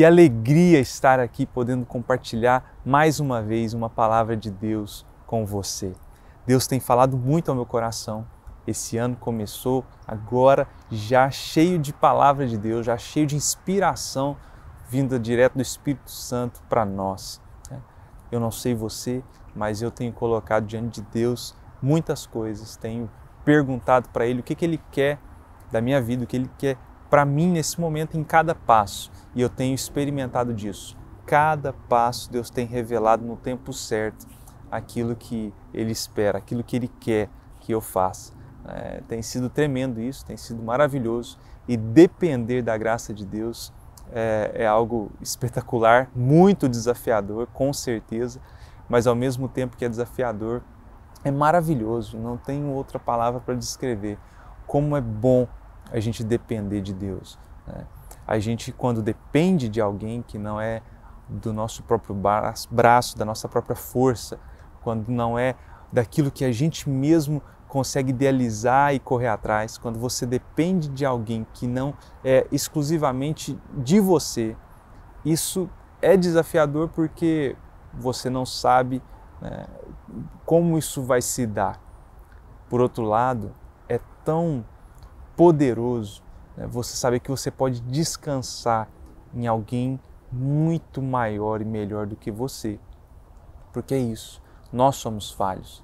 Que alegria estar aqui podendo compartilhar mais uma vez uma palavra de Deus com você. Deus tem falado muito ao meu coração. Esse ano começou agora já cheio de palavra de Deus, já cheio de inspiração vinda direto do Espírito Santo para nós. Eu não sei você, mas eu tenho colocado diante de Deus muitas coisas. Tenho perguntado para Ele o que Ele quer da minha vida, o que Ele quer para mim nesse momento, em cada passo. E eu tenho experimentado disso. Cada passo Deus tem revelado no tempo certo aquilo que Ele espera, aquilo que Ele quer que eu faça. Tem sido tremendo isso, tem sido maravilhoso. E depender da graça de Deus é algo espetacular, muito desafiador, com certeza. Mas ao mesmo tempo que é desafiador, é maravilhoso. Não tenho outra palavra para descrever. Como é bom a gente depender de Deus. A gente, quando depende de alguém que não é do nosso próprio braço, da nossa própria força, quando não é daquilo que a gente mesmo consegue idealizar e correr atrás, quando você depende de alguém que não é exclusivamente de você, isso é desafiador porque você não sabe como isso vai se dar. Por outro lado, é tão poderoso você saber que você pode descansar em alguém muito maior e melhor do que você. Porque é isso, nós somos falhos.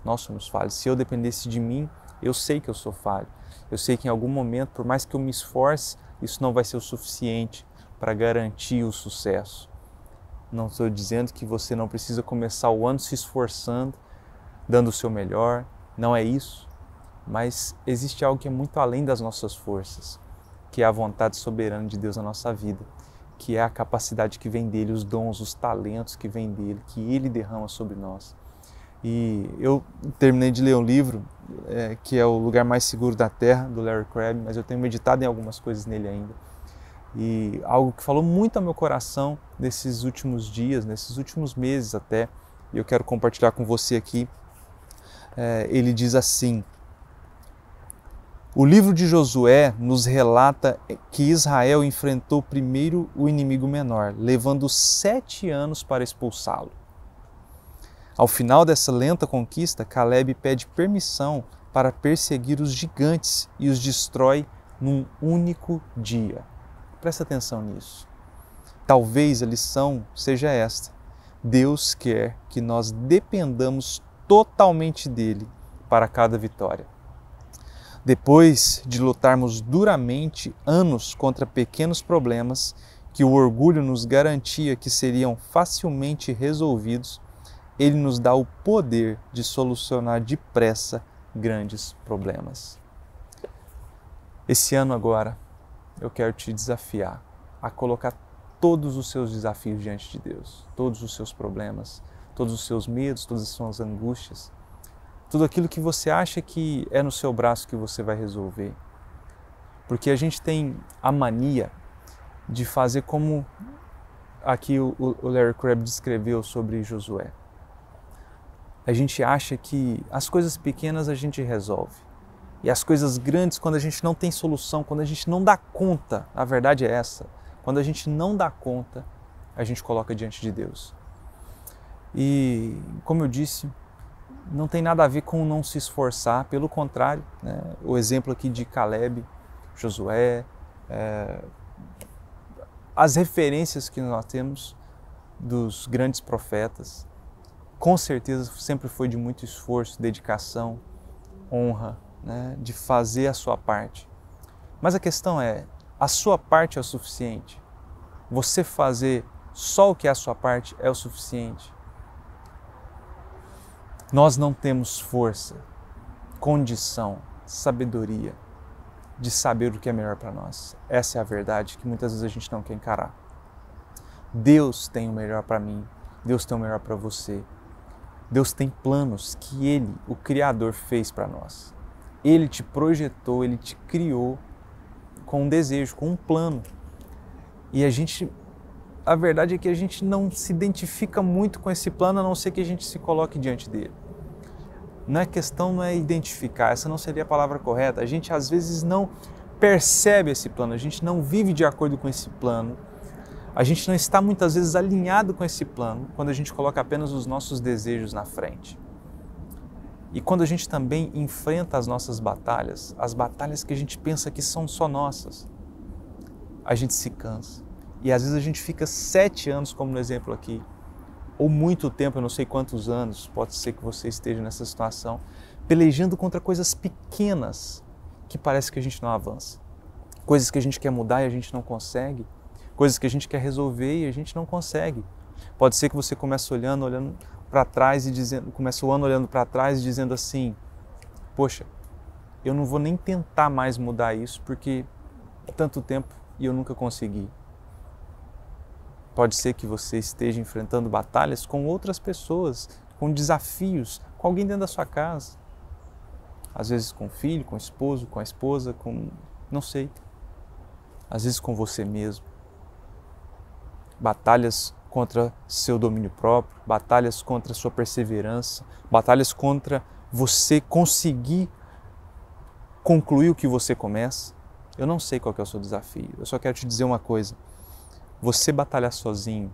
Nós somos falhos. Se eu dependesse de mim, eu sei que eu sou falho. Eu sei que em algum momento, por mais que eu me esforce, isso não vai ser o suficiente para garantir o sucesso. Não estou dizendo que você não precisa começar o ano se esforçando, dando o seu melhor. Não é isso. Mas existe algo que é muito além das nossas forças, que é a vontade soberana de Deus na nossa vida, que é a capacidade que vem dele, os dons, os talentos que vem dele, que ele derrama sobre nós. E eu terminei de ler um livro que é O Lugar Mais Seguro da Terra, do Larry Crabb, mas eu tenho meditado em algumas coisas nele ainda. E algo que falou muito ao meu coração nesses últimos dias, nesses últimos meses até, e eu quero compartilhar com você aqui. Ele diz assim: o livro de Josué nos relata que Israel enfrentou primeiro o inimigo menor, levando 7 anos para expulsá-lo. Ao final dessa lenta conquista, Caleb pede permissão para perseguir os gigantes e os destrói num único dia. Presta atenção nisso. Talvez a lição seja esta: Deus quer que nós dependamos totalmente dele para cada vitória. Depois de lutarmos duramente anos contra pequenos problemas que o orgulho nos garantia que seriam facilmente resolvidos, Ele nos dá o poder de solucionar depressa grandes problemas. Esse ano agora, eu quero te desafiar a colocar todos os seus desafios diante de Deus, todos os seus problemas, todos os seus medos, todas as suas angústias, tudo aquilo que você acha que é no seu braço que você vai resolver. Porque a gente tem a mania de fazer como aqui o Larry Crabb descreveu sobre Josué. A gente acha que as coisas pequenas a gente resolve. E as coisas grandes, quando a gente não tem solução, quando a gente não dá conta, a verdade é essa, quando a gente não dá conta, a gente coloca diante de Deus. E, como eu disse, não tem nada a ver com não se esforçar, pelo contrário, o exemplo aqui de Caleb, Josué, as referências que nós temos dos grandes profetas, com certeza sempre foi de muito esforço, dedicação, honra, de fazer a sua parte. Mas a questão é, a sua parte é o suficiente? Você fazer só o que é a sua parte é o suficiente? Nós não temos força, condição, sabedoria de saber o que é melhor para nós. Essa é a verdade que muitas vezes a gente não quer encarar. Deus tem o melhor para mim, Deus tem o melhor para você. Deus tem planos que Ele, o Criador, fez para nós. Ele te projetou, Ele te criou com um desejo, com um plano. E a verdade é que a gente não se identifica muito com esse plano, a não ser que a gente se coloque diante dele. A questão não é identificar, essa não seria a palavra correta. A gente às vezes não percebe esse plano, a gente não vive de acordo com esse plano, A gente não está muitas vezes alinhado com esse plano quando a gente coloca apenas os nossos desejos na frente. E quando a gente também enfrenta as nossas batalhas, as batalhas que a gente pensa que são só nossas, a gente se cansa. E às vezes a gente fica 7 anos, como no exemplo aqui, ou muito tempo, eu não sei quantos anos, pode ser que você esteja nessa situação, pelejando contra coisas pequenas que parece que a gente não avança. Coisas que a gente quer mudar e a gente não consegue. Coisas que a gente quer resolver e a gente não consegue. Pode ser que você comece olhando para trás e dizendo, começa o ano olhando para trás e dizendo assim: poxa, eu não vou nem tentar mais mudar isso porque é tanto tempo e eu nunca consegui. Pode ser que você esteja enfrentando batalhas com outras pessoas, com desafios, com alguém dentro da sua casa. Às vezes com o filho, com o esposo, com a esposa, com... não sei. Às vezes com você mesmo. Batalhas contra seu domínio próprio, batalhas contra sua perseverança, batalhas contra você conseguir concluir o que você começa. Eu não sei qual que é o seu desafio, eu só quero te dizer uma coisa. Você batalhar sozinho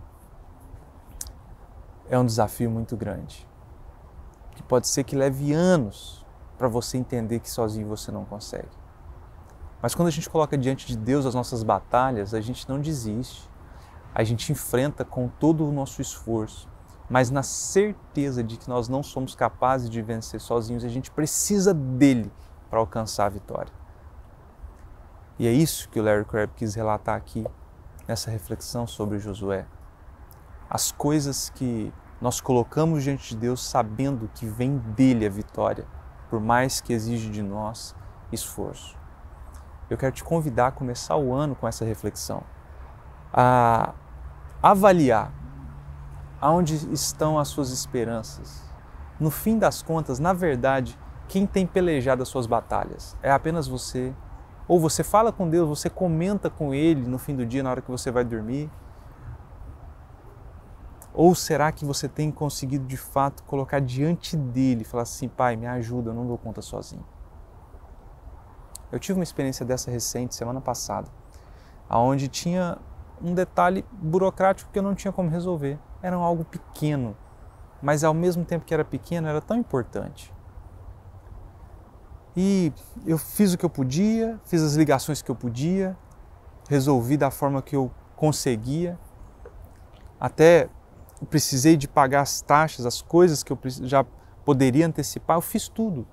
é um desafio muito grande, que pode ser que leve anos para você entender que sozinho você não consegue. Mas quando a gente coloca diante de Deus as nossas batalhas, a gente não desiste. A gente enfrenta com todo o nosso esforço, mas na certeza de que nós não somos capazes de vencer sozinhos, a gente precisa dele para alcançar a vitória. E é isso que o Larry Crabb quis relatar aqui, nessa reflexão sobre Josué. As coisas que nós colocamos diante de Deus sabendo que vem dele a vitória, por mais que exige de nós esforço. Eu quero te convidar a começar o ano com essa reflexão, a avaliar aonde estão as suas esperanças. No fim das contas, na verdade, quem tem pelejado as suas batalhas é apenas você. Ou você fala com Deus, você comenta com Ele no fim do dia, na hora que você vai dormir. Ou será que você tem conseguido de fato colocar diante dele e falar assim: Pai, me ajuda, eu não dou conta sozinho. Eu tive uma experiência dessa recente, semana passada, onde tinha um detalhe burocrático que eu não tinha como resolver. Era algo pequeno, mas ao mesmo tempo que era pequeno, era tão importante. E eu fiz o que eu podia, fiz as ligações que eu podia, resolvi da forma que eu conseguia. Até precisei de pagar as taxas, as coisas que eu já poderia antecipar, eu fiz tudo.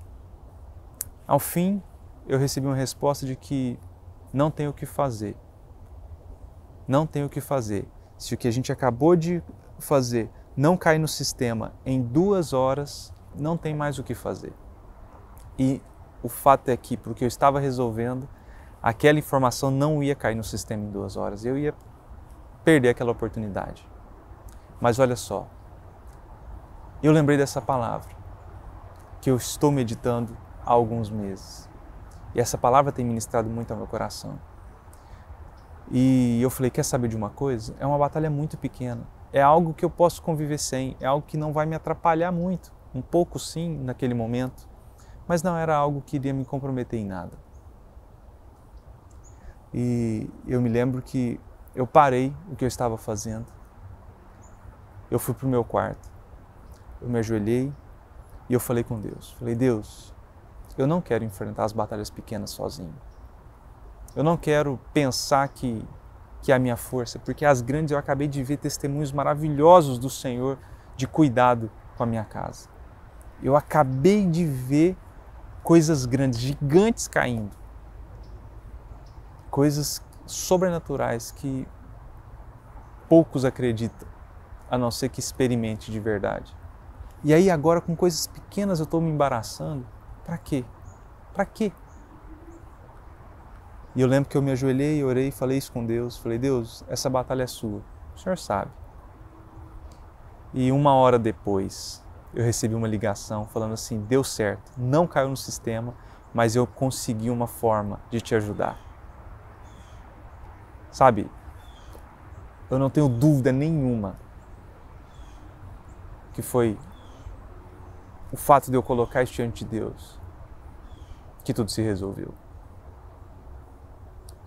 Ao fim, eu recebi uma resposta de que não tem o que fazer. Não tem o que fazer. Se o que a gente acabou de fazer não cair no sistema em 2 horas, não tem mais o que fazer. E o fato é que, porque eu estava resolvendo, aquela informação não ia cair no sistema em 2 horas. Eu ia perder aquela oportunidade. Mas olha só, eu lembrei dessa palavra, que eu estou meditando há alguns meses. E essa palavra tem ministrado muito ao meu coração. E eu falei, quer saber de uma coisa? É uma batalha muito pequena. É algo que eu posso conviver sem, é algo que não vai me atrapalhar muito. Um pouco sim, naquele momento, mas não era algo que iria me comprometer em nada. E eu me lembro que eu parei o que eu estava fazendo. Eu fui para o meu quarto, eu me ajoelhei e eu falei com Deus. Falei, Deus, eu não quero enfrentar as batalhas pequenas sozinho. Eu não quero pensar que é a minha força, porque as grandes eu acabei de ver testemunhos maravilhosos do Senhor de cuidado com a minha casa. Eu acabei de ver coisas grandes, gigantes caindo. Coisas sobrenaturais que poucos acreditam, a não ser que experimente de verdade. E aí agora com coisas pequenas eu estou me embaraçando. Para quê? Para quê? E eu lembro que eu me ajoelhei, orei, falei isso com Deus. Falei, Deus, essa batalha é sua. O Senhor sabe. E 1 hora depois, eu recebi uma ligação falando assim, deu certo, não caiu no sistema, mas eu consegui uma forma de te ajudar. Sabe, eu não tenho dúvida nenhuma que foi o fato de eu colocar isso diante de Deus que tudo se resolveu.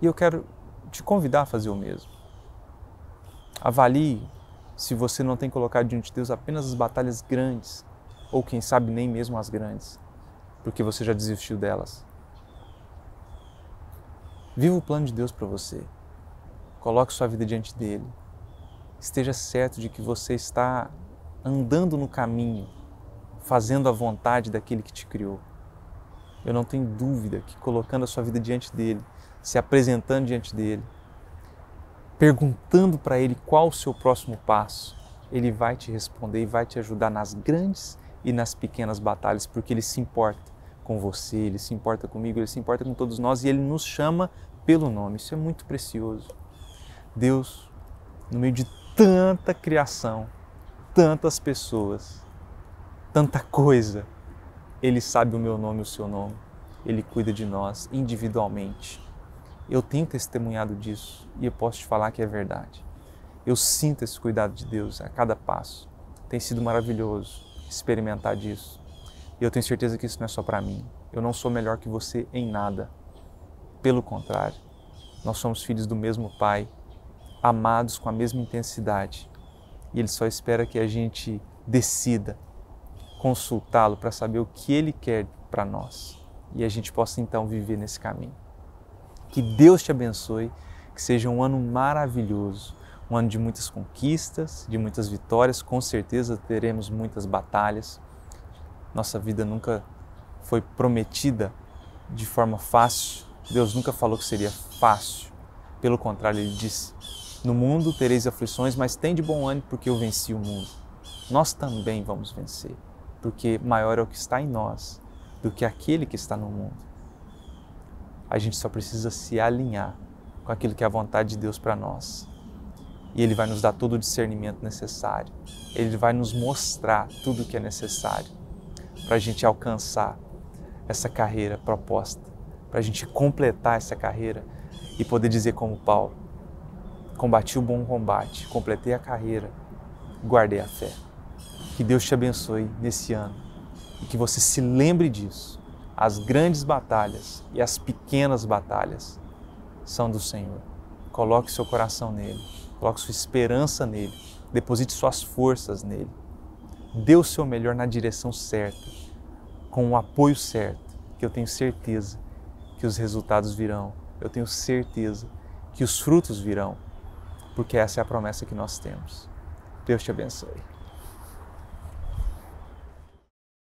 E eu quero te convidar a fazer o mesmo. Avalie se você não tem colocado diante de Deus apenas as batalhas grandes, ou quem sabe nem mesmo as grandes, porque você já desistiu delas. Viva o plano de Deus para você. Coloque sua vida diante dele. Esteja certo de que você está andando no caminho, fazendo a vontade daquele que te criou. Eu não tenho dúvida que colocando a sua vida diante dele, se apresentando diante dele, perguntando para ele qual o seu próximo passo, ele vai te responder e vai te ajudar nas grandes e nas pequenas batalhas, porque ele se importa com você, ele se importa comigo, ele se importa com todos nós e ele nos chama pelo nome. Isso é muito precioso. Deus, no meio de tanta criação, tantas pessoas, tanta coisa, ele sabe o meu nome e o seu nome. Ele cuida de nós individualmente. Eu tenho testemunhado disso e eu posso te falar que é verdade. Eu sinto esse cuidado de Deus a cada passo. Tem sido maravilhoso experimentar disso. E eu tenho certeza que isso não é só para mim. Eu não sou melhor que você em nada. Pelo contrário, nós somos filhos do mesmo Pai, amados com a mesma intensidade. E Ele só espera que a gente decida consultá-lo para saber o que Ele quer para nós. E a gente possa então viver nesse caminho. Que Deus te abençoe, que seja um ano maravilhoso, um ano de muitas conquistas, de muitas vitórias, com certeza teremos muitas batalhas. Nossa vida nunca foi prometida de forma fácil, Deus nunca falou que seria fácil, pelo contrário, Ele disse, no mundo tereis aflições, mas tende bom ânimo porque eu venci o mundo. Nós também vamos vencer, porque maior é o que está em nós do que aquele que está no mundo. A gente só precisa se alinhar com aquilo que é a vontade de Deus para nós. E Ele vai nos dar todo o discernimento necessário. Ele vai nos mostrar tudo o que é necessário para a gente alcançar essa carreira proposta, para a gente completar essa carreira e poder dizer como Paulo, combati o bom combate, completei a carreira, guardei a fé. Que Deus te abençoe nesse ano e que você se lembre disso. As grandes batalhas e as pequenas batalhas são do Senhor. Coloque seu coração nele, coloque sua esperança nele, deposite suas forças nele. Dê o seu melhor na direção certa, com o apoio certo, que eu tenho certeza que os resultados virão. Eu tenho certeza que os frutos virão, porque essa é a promessa que nós temos. Deus te abençoe.